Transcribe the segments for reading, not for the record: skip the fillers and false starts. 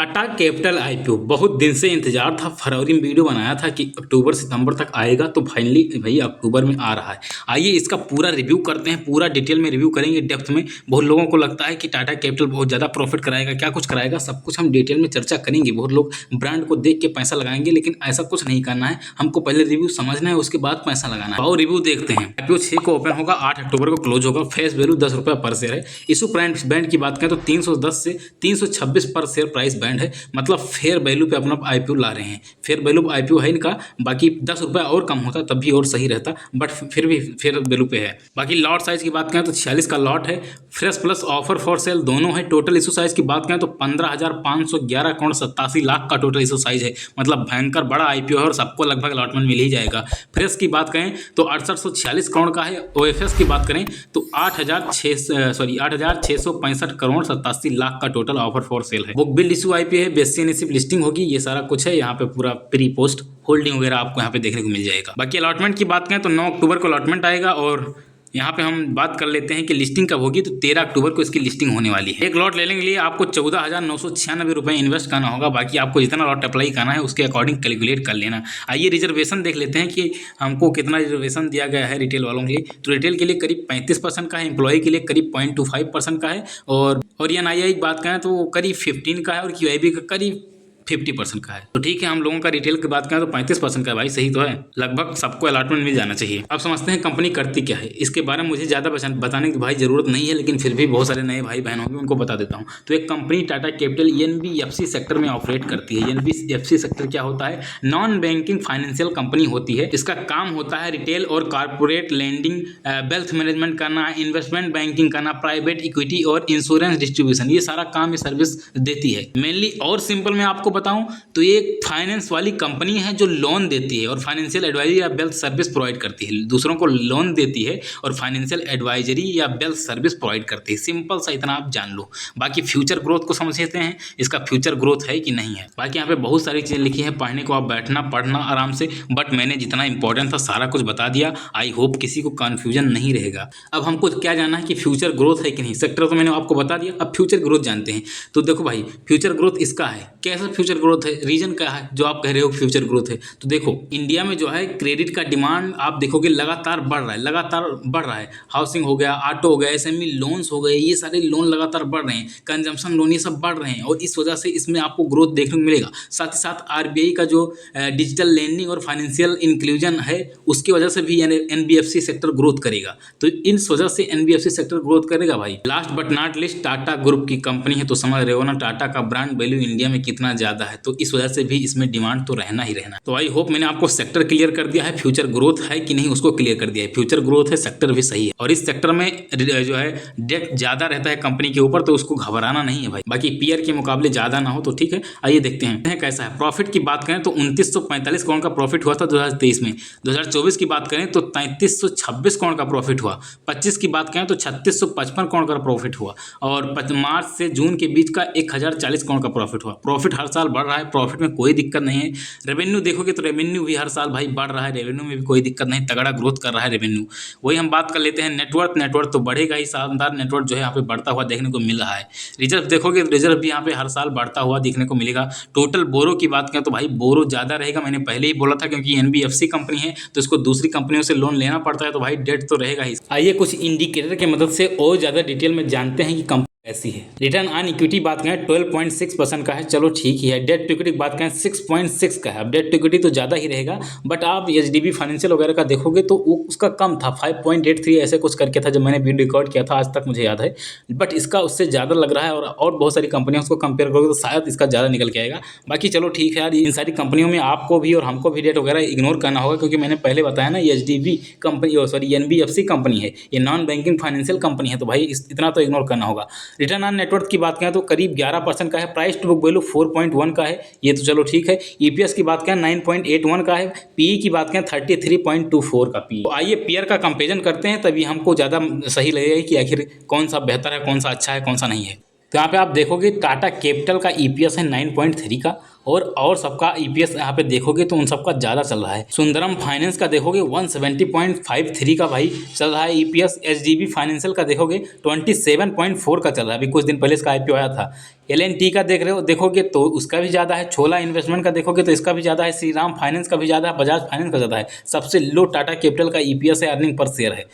Tata capital IPO बहुत दिन से इंतजार था। फरवरी में वीडियो बनाया था कि अक्टूबर सितंबर तक आएगा, तो फाइनली भाई अक्टूबर में आ रहा है। आइए इसका पूरा रिव्यू करते हैं, पूरा डिटेल में रिव्यू करेंगे डेप्थ में। बहुत लोगों को लगता है कि टाटा कैपिटल बहुत ज़्यादा प्रॉफिट कराएगा, क्या कुछ कराएगा, सब कुछ हम डिटेल में चर्चा करेंगे। बहुत लोग ब्रांड को देख के पैसा लगाएंगे, लेकिन ऐसा कुछ नहीं करना है। हमको पहले रिव्यू समझना है, उसके बाद पैसा लगाना है। और रिव्यू देखते हैं। आईपीओ 6 को ओपन होगा, 8 अक्टूबर को क्लोज होगा। फेस वैल्यू 10 रुपये पर शेयर है। इशू प्राइस बैंड की बात करें तो 310 से 326 पर शेयर प्राइस बैंड है। मतलब फेयर वैल्यू पे अपना आईपीओ ला रहे हैं। फेयर वैल्यू आईपीओ है इनका, बाकी 10 रुपये और कम होता तब भी और सही रहता, बट फिर भी फेयर वैल्यू पे है। बाकी लॉट साइज की बात करें तो 46 का लॉट है। Fresh plus offer for sale दोनों है। टोटल इशू साइज की बात करें तो 15,511 करोड़ 87 लाख का टोटल इशू साइज है। मतलब भयंकर बड़ा आईपीओ है और सबको लगभग अलॉटमेंट मिल ही जाएगा। फ्रेश की बात करें तो 6846 करोड़ का है। ओएफएस की बात करें तो 8,665 करोड़ 87 लाख का टोटल ऑफर फॉर सेल है। बुक बिल्ड इशू आईपीओ है, बेसिक लिस्टिंग होगी, ये सारा कुछ है। यहाँ पे पूरा प्री पोस्ट होल्डिंग वगैरह आपको यहाँ पे देखने को मिल जाएगा। बाकी अलॉटमेंट की बात करें तो 9 अक्टूबर को अलॉटमेंट आएगा। और यहाँ पे हम बात कर लेते हैं कि लिस्टिंग कब होगी, तो 13 अक्टूबर को इसकी लिस्टिंग होने वाली है। एक लॉट लेने के लिए आपको 14,996 रुपये इन्वेस्ट करना होगा। बाकी आपको जितना लॉट अप्लाई करना है उसके अकॉर्डिंग कैलकुलेट कर लेना। आइए रिजर्वेशन देख लेते हैं कि हमको कितना रिजर्वेशन दिया गया है रिटेल वालों के लिए। तो रिटेल के लिए करीब 35% का है, एम्प्लॉय के लिए करीब 0.25% का है, और एनआईआई की बात करें तो करीब 15 का है, और क्यूआईबी का करीब 50% का है। तो ठीक है, हम लोगों का रिटेल की बात करें तो 35% का है। भाई सही तो है, लगभग सबको अलॉटमेंट मिल जाना चाहिए। अब समझते हैं कंपनी करती क्या है। इसके बारे में मुझे ज़्यादा बताने की भाई ज़रूरत नहीं है, लेकिन फिर भी बहुत सारे नए भाई बहन होंगे, उनको बता देता हूँ। तो एक company Tata capital NBFC sector में ऑपरेट करती है। एनबीएफसी सेक्टर क्या होता है? नॉन बैंकिंग फाइनेंशियल कंपनी होती है। इसका काम होता है रिटेल और कॉर्पोरेट लैंडिंग, वेल्थ मैनेजमेंट करना, इन्वेस्टमेंट बैंकिंग करना, प्राइवेट इक्विटी और इंश्योरेंस डिस्ट्रीब्यूशन, ये सारा काम ये सर्विस देती है मेनली। और सिंपल में आपको बताऊं तो ये एक फाइनेंस वाली कंपनी है जो लोन देती है और फाइनेंशियल एडवाइजरी या वेल्थ सर्विस प्रोवाइड करती है। दूसरों को लोन देती है और फाइनेंशियल एडवाइजरी या वेल्थ सर्विस प्रोवाइड करती है। सिंपल सा इतना आप जान लो। बाकी फ्यूचर ग्रोथ को समझते हैं, इसका फ्यूचर ग्रोथ है कि नहीं है। बाकी यहाँ पे बहुत सारी चीज़ें लिखी हैं, पढ़ने को आप बैठना पढ़ना आराम से, बट मैंने जितना इंपॉर्टेंट था सारा कुछ बता दिया। आई होप किसी को कन्फ्यूजन नहीं रहेगा। अब हमको क्या जानना है कि फ्यूचर ग्रोथ है कि नहीं। सेक्टर तो मैंने आपको बता दिया, अब फ्यूचर ग्रोथ जानते हैं। तो देखो भाई, फ्यूचर ग्रोथ इसका है। कैसा फ्यूचर ग्रोथ है, रीजन क्या है जो आप कह रहे हो फ्यूचर ग्रोथ है? तो देखो, इंडिया में जो है क्रेडिट का डिमांड आप देखोगे लगातार बढ़ रहा है, लगातार बढ़ रहा है। हाउसिंग हो गया, ऑटो हो गया, एसएमई लोन्स हो गए, ये सारे लोन लगातार बढ़ रहे हैं। कंजम्पशन लोन ये सब बढ़ रहे हैं, और इस वजह से इसमें आपको ग्रोथ देखने को मिलेगा। साथ ही साथ आरबीआई का जो डिजिटल लैंडिंग और फाइनेंशियल इंक्लूजन है, उसकी वजह से भी एनबीएफसी सेक्टर ग्रोथ करेगा। तो इस वजह से एनबीएफसी सेक्टर ग्रोथ करेगा भाई। Last but not list, Tata group की कंपनी है, तो समझ रहे हो ना टाटा का ब्रांड वैल्यू इंडिया में कितना ज्यादा है। तो इस वजह से भी इसमें डिमांड तो रहना ही रहना। तो आई होप मैंने आपको सेक्टर क्लियर कर दिया है, फ्यूचर ग्रोथ है कि नहीं उसको क्लियर कर दिया है। फ्यूचर ग्रोथ है, सेक्टर भी सही है, और इस सेक्टर में जो है डेट ज्यादा रहता है कंपनी के ऊपर, तो उसको घबराना नहीं है भाई। बाकी पीयर के मुकाबले ज्यादा ना हो तो ठीक है। आइए देखते हैं कैसा है। प्रॉफिट की बात करें तो 2945 करोड़ का प्रॉफिट हुआ था 2023 में। 2024 की बात करें तो 3326 करोड़ का प्रॉफिट हुआ। 25 की बात करें तो 3655 करोड़ का प्रॉफिट हुआ, और मार्च से जून के बीच का 1040 करोड़ का प्रॉफिट हुआ। प्रॉफिट हर साल बढ़ रहा है, प्रॉफिट में कोई दिक्कत नहीं है। रेवेन्यू देखोगे तो रेवेन्यू भी हर साल भाई बढ़ रहा है, रेवेन्यू में भी कोई दिक्कत नहीं, तगड़ा ग्रोथ कर रहा है रेवेन्यू। वही हम बात कर लेते हैं नेटवर्थ तो बढ़ेगा ही, शानदार नेटवर्थ जो है यहाँ पे बढ़ता हुआ देखने को मिल रहा है। रिजर्व देखोगे तो रिजर्व भी यहाँ पे हर साल बढ़ता हुआ देखने को मिलेगा। टोटल बोरो की बात करें तो भाई बोरो ज़्यादा रहेगा, मैंने पहले ही बोला था, क्योंकि एनबीएफसी कंपनी है तो इसको दूसरी कंपनियों से लोन लेना पड़ता है, तो भाई डेट तो रहेगा ही। आइए कुछ इंडिकेटर की मदद से और ज़्यादा डिटेल में जानते हैं कि कंपनी ऐसी है। रिटर्न ऑन इक्विटी बात करें 12.6% का है, चलो ठीक ही है। डेट टू इक्विटी की बात करें 6.6 का है। अब डेट टू इक्विटी तो ज़्यादा ही रहेगा, बट आप एचडीबी फाइनेंशियल वगैरह का देखोगे तो वो उसका कम था, 5.83 ऐसे कुछ करके था जब मैंने वीडियो रिकॉर्ड किया था, आज तक मुझे याद है। बट इसका उससे ज़्यादा लग रहा है, और बहुत सारी कंपनियां उसको कंपेयर करोगे तो शायद इसका ज़्यादा निकल के आएगा। बाकी चलो ठीक है यार, इन सारी कंपनियों में आपको भी और हमको भी डेट वगैरह इग्नोर करना होगा, क्योंकि मैंने पहले बताया ना, HDB company sorry NBFC company है, ये नॉन बैंकिंग फाइनेंशियल कंपनी है, तो भाई इतना तो इग्नोर करना होगा। रिटर्न ऑन नेटवर्थ की बात करें तो करीब 11% का है। प्राइस टू बुक वैल्यू 4.1 का है, ये तो चलो ठीक है। ईपीएस की बात करें 9.81 का है। पीई की बात करें 33.24 का पीई। तो आइए पीयर का कंपेरिजन करते हैं, तभी हमको ज़्यादा सही लगेगा कि आखिर कौन सा बेहतर है, कौन सा अच्छा है, कौन सा नहीं है। तो यहाँ पे आप देखोगे टाटा कैपिटल का ईपीएस है 9.3 का, और सबका ईपीएस यहाँ पे देखोगे तो उन सबका ज़्यादा चल रहा है। सुंदरम फाइनेंस का देखोगे 170.53 का भाई चल रहा है ईपीएस। एचडीबी फाइनेंशियल का देखोगे 27.4 का चल रहा है, अभी कुछ दिन पहले इसका आईपीओ आया था। एलएनटी का देखोगे तो उसका भी ज़्यादा है। छोला इन्वेस्टमेंट का देखोगे तो इसका भी ज़्यादा है। श्रीराम फाइनेंस का भी ज़्यादा है। बजाज फाइनेंस का ज़्यादा है। सबसे लो टाटा कैपिटल का ईपीएस है, अर्निंग पर शेयर है।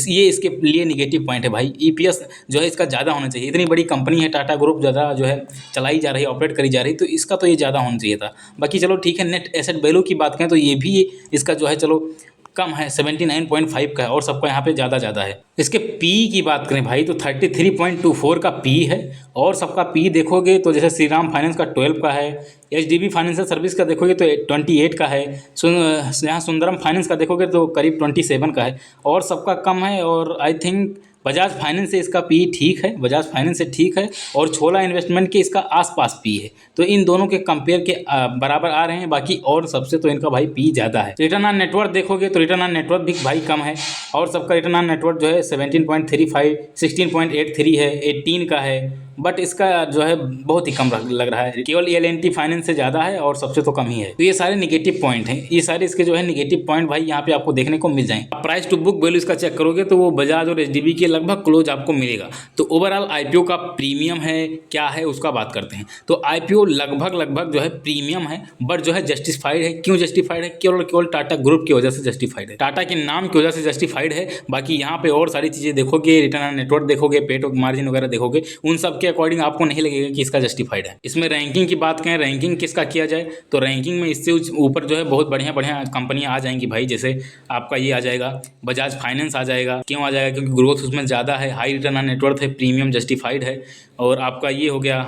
ये इसके लिए निगेटिव पॉइंट है भाई। ईपीएस जो है इसका ज़्यादा होना चाहिए। इतनी बड़ी कंपनी है टाटा ग्रुप, ज़्यादा जो है चलाई जा रही है, ऑपरेट करी जा रही है, तो इसका तो ये ज़्यादा होना चाहिए था। बाकी चलो ठीक है। नेट एसेट वैल्यू की बात करें तो ये भी इसका जो है चलो कम है, 79.5 का है, और सबका यहाँ पे ज़्यादा है। इसके पी की बात करें भाई तो 33.24 का पी है, और सबका पी देखोगे तो जैसे श्रीराम फाइनेंस का 12 का है। एचडीबी फाइनेंशियल सर्विस का देखोगे तो 28 का है। यहाँ सुंदरम फाइनेंस का देखोगे तो करीब 27 का है, और सबका कम है। और आई थिंक बजाज फाइनेंस से इसका पी ठीक है, बजाज फाइनेंस से ठीक है, और छोला इन्वेस्टमेंट के इसका आसपास पी है। तो इन दोनों के कंपेयर के बराबर आ रहे हैं। बाकी और सबसे तो इनका भाई पी ज़्यादा है। रिटर्न ऑन नेटवर्थ देखोगे तो रिटर्न ऑन नेटवर्थ भी भाई कम है, और सबका रिटर्न ऑन नेटवर्थ जो है 17.35, 16.83 है, 18 का है। बट इसका जो है बहुत ही कम लग रहा है। केवल एलएनटी फाइनेंस से ज़्यादा है, और सबसे तो कम ही है। तो ये सारे निगेटिव पॉइंट हैं। ये सारे इसके जो है निगेटिव पॉइंट भाई यहाँ पे आपको देखने को मिल जाएंगे। प्राइस टू बुक वैल्यू इसका चेक करोगे तो वो बजाज और एचडीबी के लगभग क्लोज आपको मिलेगा। तो ओवरऑल आईपीओ का प्रीमियम है क्या है उसका बात करते हैं। तो आईपीओ लगभग जो है प्रीमियम है, बट जो है जस्टिफाइड है। क्यों जस्टिफाइड है? केवल टाटा ग्रुप की वजह से जस्टिफाइड है, टाटा के नाम की वजह से जस्टिफाइड है। बाकी यहाँ पे और सारी चीज़ें देखोगे, रिटर्न ऑन नेटवर्थ देखोगे, पेट मार्जिन वगैरह देखोगे, उन सब के अकॉर्डिंग आपको नहीं लगेगा कि इसका जस्टिफाइड है। इसमें रैंकिंग की बात करें, रैंकिंग किसका किया जाए तो रैंकिंग में इससे ऊपर जो है बहुत बढ़िया कंपनियां आ जाएंगी भाई। जैसे आपका ये आ जाएगा, बजाज फाइनेंस आ जाएगा। क्यों आ जाएगा? क्योंकि ग्रोथ उसमें ज़्यादा है, हाई रिटर्न ऑन नेटवर्थ है, प्रीमियम जस्टिफाइड है। और आपका ये हो गया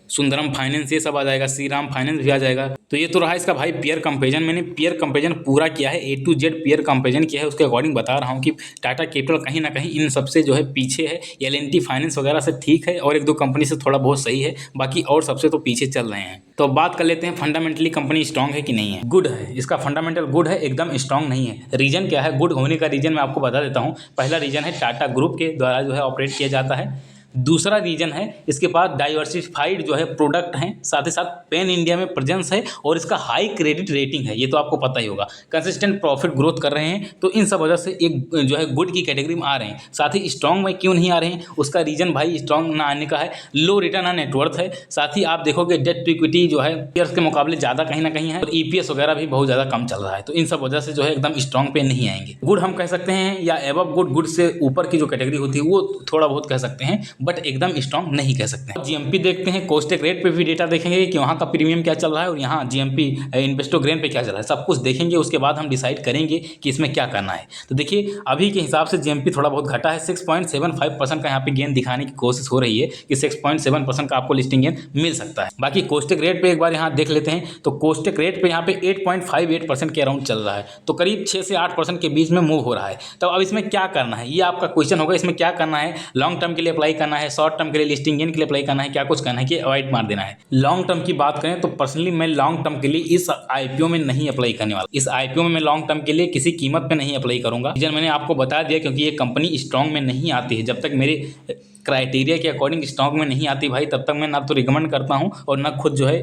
सुंदरम फाइनेंस, ये सब आ जाएगा। श्रीराम फाइनेंस भी आ जाएगा। तो ये तो रहा इसका भाई पेयर कंपेरिजन। मैंने पेयर कंपेरिजन पूरा किया है, A to Z pair comparison किया है। उसके अकॉर्डिंग बता रहा हूँ कि टाटा कैपिटल कहीं ना कहीं इन सबसे जो है पीछे है। एलएनटी फाइनेंस वगैरह से ठीक है, और एक दो कंपनी से थोड़ा बहुत सही है, बाकी और सबसे तो पीछे चल रहे हैं। तो बात कर लेते हैं फंडामेंटली कंपनी स्ट्रांग है कि नहीं है। गुड है, इसका फंडामेंटल गुड है, एकदम स्ट्रांग नहीं है। रीजन क्या है गुड होने का? रीजन मैं आपको बता देता हूँ। पहला रीजन है टाटा ग्रुप के द्वारा जो है ऑपरेट किया जाता है। दूसरा रीजन है इसके पास डाइवर्सिफाइड जो है प्रोडक्ट हैं, साथ ही साथ पैन इंडिया में प्रेजेंस है, और इसका हाई क्रेडिट रेटिंग है। ये तो आपको पता ही होगा। कंसिस्टेंट प्रॉफिट ग्रोथ कर रहे हैं, तो इन सब वजह से एक जो है गुड की कैटेगरी में आ रहे हैं। साथ ही स्ट्रॉन्ग में क्यों नहीं आ रहे हैं उसका रीजन भाई स्ट्रॉन्ग ना आने का है, लो रिटर्न ऑन नेटवर्थ है। साथ ही आप देखोगे डेट टू इक्विटी जो है पेयर्स के मुकाबले ज़्यादा कहीं ना कहीं है, और ईपीएस वगैरह भी बहुत ज़्यादा कम चल रहा है। तो इन सब वजह से जो है एकदम स्ट्रॉन्ग पे नहीं आएंगे। गुड हम कह सकते हैं, या एबव गुड, गुड से ऊपर की जो कैटेगरी होती है वो थोड़ा बहुत कह सकते हैं, बट एकदम स्ट्रॉन्ग नहीं कह सकते। जीएमपी देखते हैं, कॉस्टेक रेट पे भी डेटा देखेंगे कि वहाँ का प्रीमियम क्या चल रहा है, और यहाँ जीएमपी इन्वेस्टो ग्रेन पे क्या चल रहा है, सब कुछ देखेंगे। उसके बाद हम डिसाइड करेंगे कि इसमें क्या करना है। तो देखिए अभी के हिसाब से जीएमपी थोड़ा बहुत घटा है। 6.75% का यहाँ पे गेन दिखाने की कोशिश हो रही है कि 6.7% का आपको लिस्टिंग गेन मिल सकता है। बाकी कॉस्टेक रेट पे एक बार यहाँ देख लेते हैं, तो कॉस्टेक रेट पे यहाँ पे 8.58% के अराउंड चल रहा है, तो करीब 6 से 8% के बीच में मूव हो रहा है। तो अब इसमें क्या करना है, ये आपका क्वेश्चन होगा। इसमें क्या करना है? लॉन्ग टर्म के लिए अप्लाई करना है, शॉर्ट टर्म के लिए लिस्टिंग गेन के लिए अप्लाई करना है, क्या कुछ करना है कि अवॉइड मार देना है? लॉन्ग टर्म की बात करें तो पर्सनली मैं लॉन्ग टर्म के लिए इस आईपीओ में नहीं अप्लाई करने वाला। इस आईपीओ में मैं लॉन्ग टर्म के लिए किसी कीमत पे नहीं अप्लाई करूंगा। रीजन मैंने आपको बता दिया, क्योंकि ये कंपनी स्ट्रॉन्ग में नहीं आती है। जब तक मेरे क्राइटेरिया के अकॉर्डिंग स्ट्रॉन्ग में नहीं आती भाई, तब तक मैं ना तो रिकमेंड करता हूँ और ना खुद जो है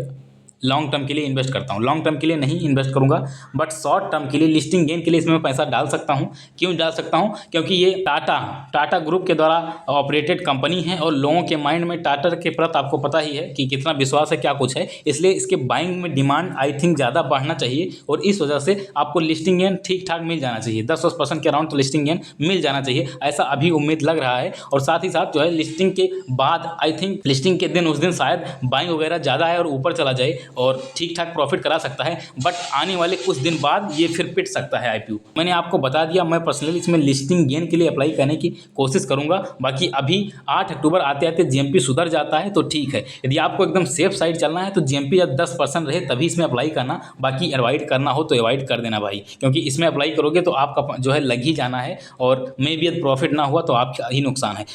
लॉन्ग टर्म के लिए इन्वेस्ट करता हूँ। लॉन्ग टर्म के लिए नहीं इन्वेस्ट करूंगा, बट शॉर्ट टर्म के लिए लिस्टिंग गेन के लिए इसमें मैं पैसा डाल सकता हूँ। क्यों डाल सकता हूँ? क्योंकि ये टाटा ग्रुप के द्वारा ऑपरेटेड कंपनी है, और लोगों के माइंड में टाटा के प्रति आपको पता ही है कि कितना विश्वास है, क्या कुछ है। इसलिए इसके बाइंग में डिमांड आई थिंक ज़्यादा बढ़ना चाहिए, और इस वजह से आपको लिस्टिंग गेन ठीक ठाक मिल जाना चाहिए। 10% के अराउंड तो लिस्टिंग गेन मिल जाना चाहिए, ऐसा अभी उम्मीद लग रहा है। और साथ ही साथ जो है लिस्टिंग के बाद आई थिंक लिस्टिंग के दिन उस दिन शायद बाइंग वगैरह ज़्यादा है और ऊपर चला जाए और ठीक ठाक प्रॉफिट करा सकता है, बट आने वाले कुछ दिन बाद ये फिर पिट सकता है आईपीओ। मैंने आपको बता दिया, मैं पर्सनली इसमें लिस्टिंग गेन के लिए अप्लाई करने की कोशिश करूंगा। बाकी अभी 8 अक्टूबर आते आते जीएमपी सुधर जाता है तो ठीक है। यदि आपको एकदम सेफ साइड चलना है तो जीएमपी जब 10% रहे तभी इसमें अप्लाई करना, बाकी अवॉइड करना हो तो अवॉइड कर देना भाई, क्योंकि इसमें अप्लाई करोगे तो आपका जो है लग ही जाना है, और मे भी यदि प्रॉफिट ना हुआ तो आपका ही नुकसान है।